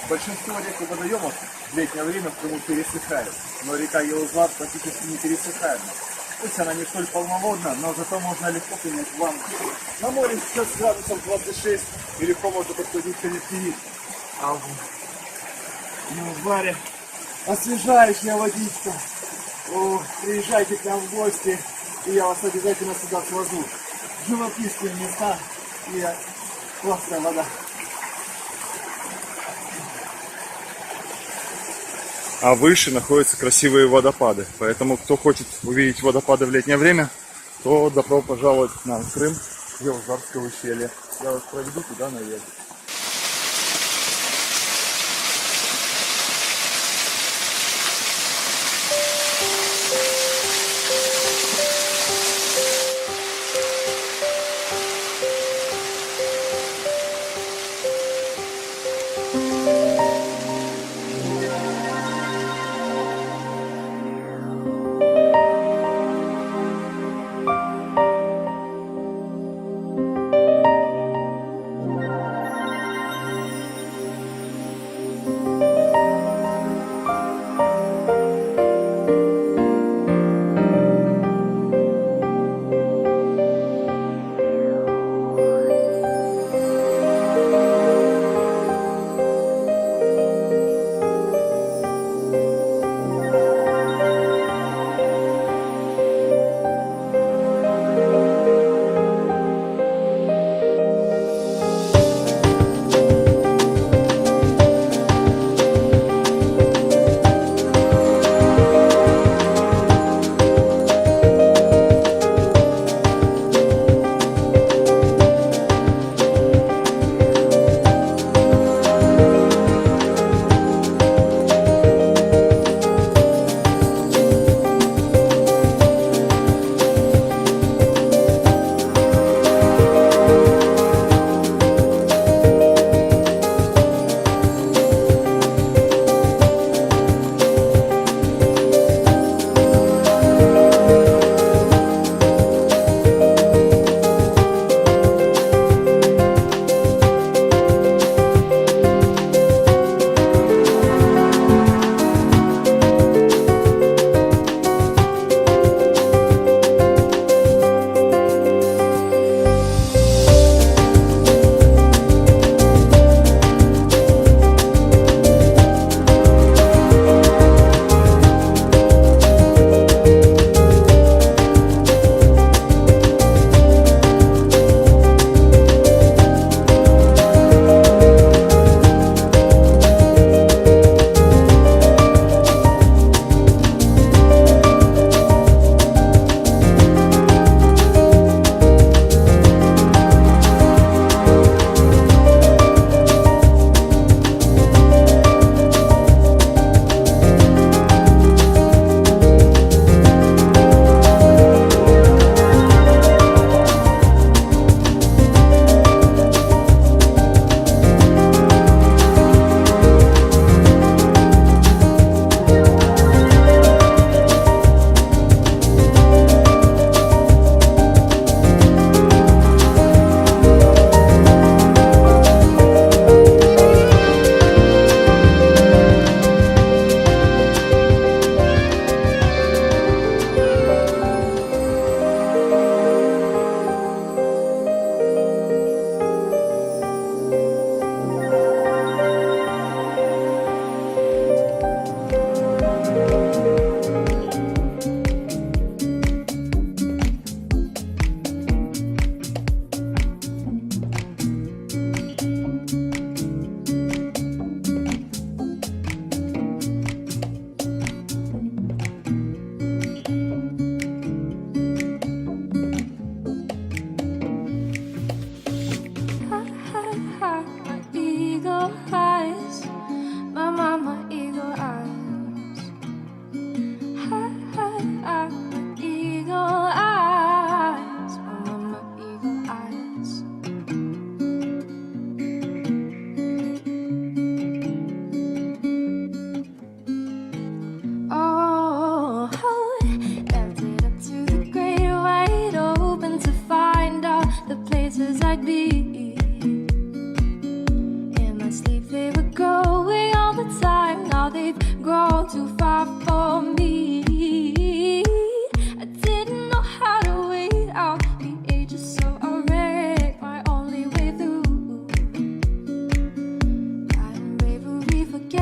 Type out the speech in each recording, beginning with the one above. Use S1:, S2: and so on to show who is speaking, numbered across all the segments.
S1: Большинство рек и водоемов в летнее время в Крыму пересыхают, но река Яузлар практически не пересыхает. Пусть она не столь полноводна, но зато можно легко принять ванну. На море сейчас градусов 26, и легко можно подходить к реке. А в Яузларе освежающая водичка. О, приезжайте к нам в гости, и я вас обязательно сюда свозу. Живописные места и классная вода.
S2: А выше находятся красивые водопады. Поэтому, кто хочет увидеть водопады в летнее время, то добро пожаловать к нам в Крым, в Яузларское ущелье. Я вас проведу туда наверх.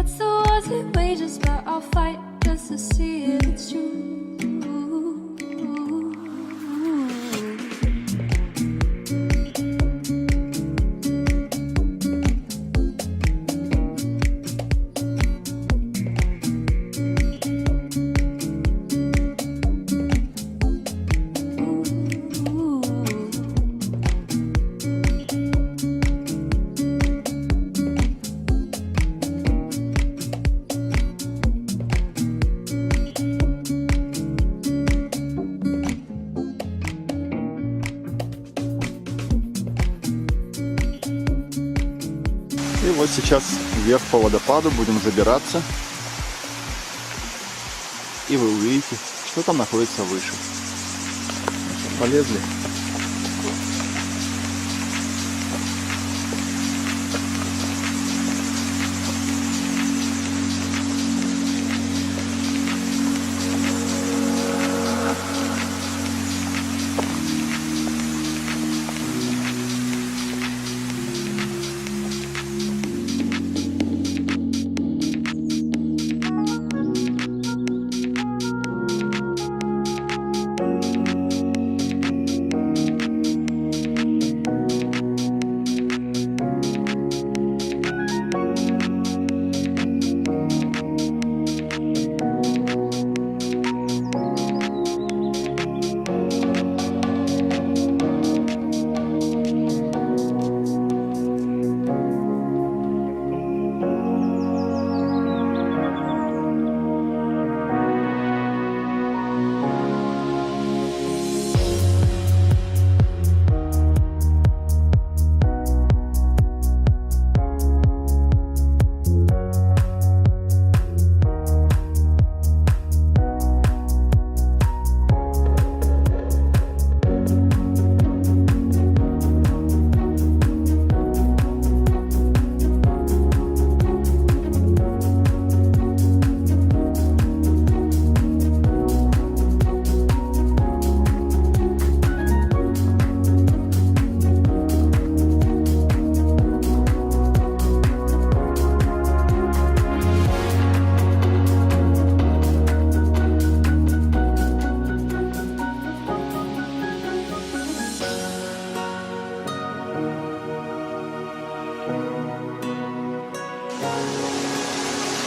S3: What's the odds it wages, but I'll fight just to see if it's true.
S2: И вот сейчас вверх по водопаду будем забираться. И вы увидите, что там находится выше. Полезли.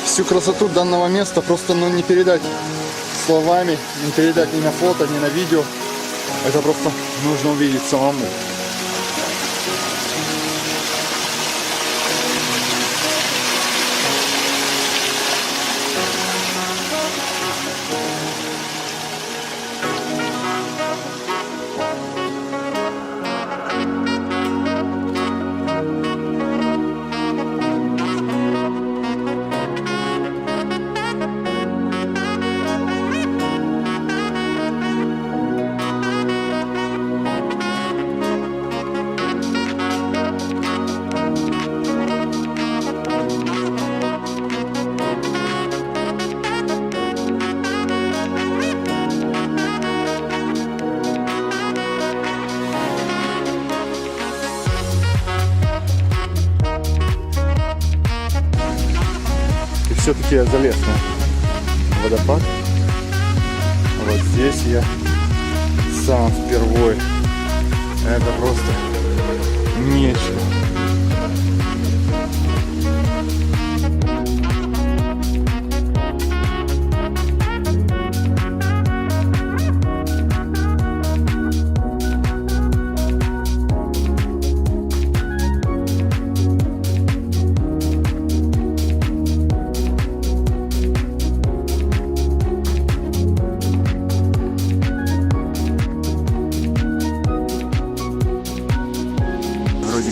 S2: Всю красоту данного места просто не передать словами, не передать ни на фото, ни на видео. Это просто нужно увидеть самому. Все-таки я залез на водопад. Вот здесь я сам впервые. Это просто нечто.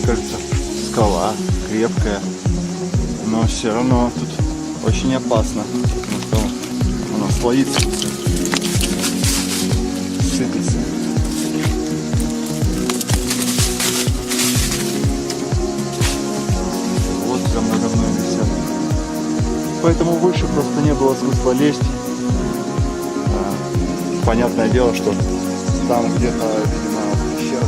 S2: Кажется, скала крепкая, но все равно тут очень опасно, потому что оно слоится, сыпется. Вот за надо мной висят. Поэтому выше просто не было смысла лезть. Понятное дело, что там где-то, видимо, пещера.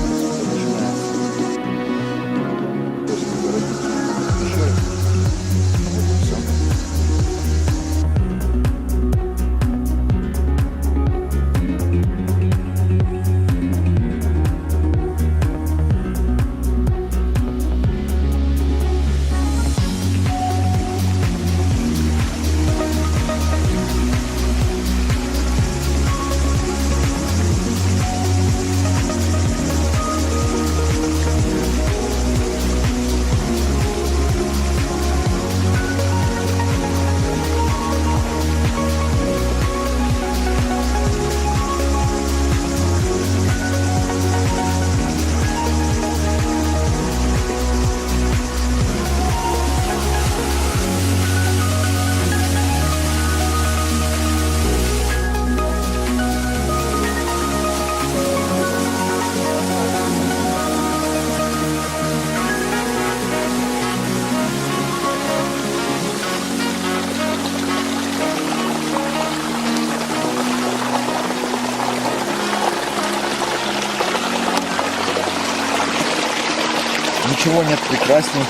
S2: ничего нет прекрасней,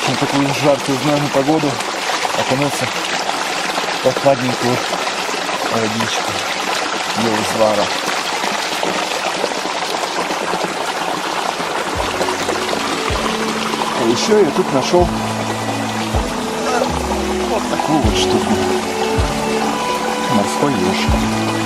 S2: чем такую жаркую знойную погоду окунуться в прохладненькую водичку Яузлара. А еще я тут нашел вот такую вот штуку. Морской еж.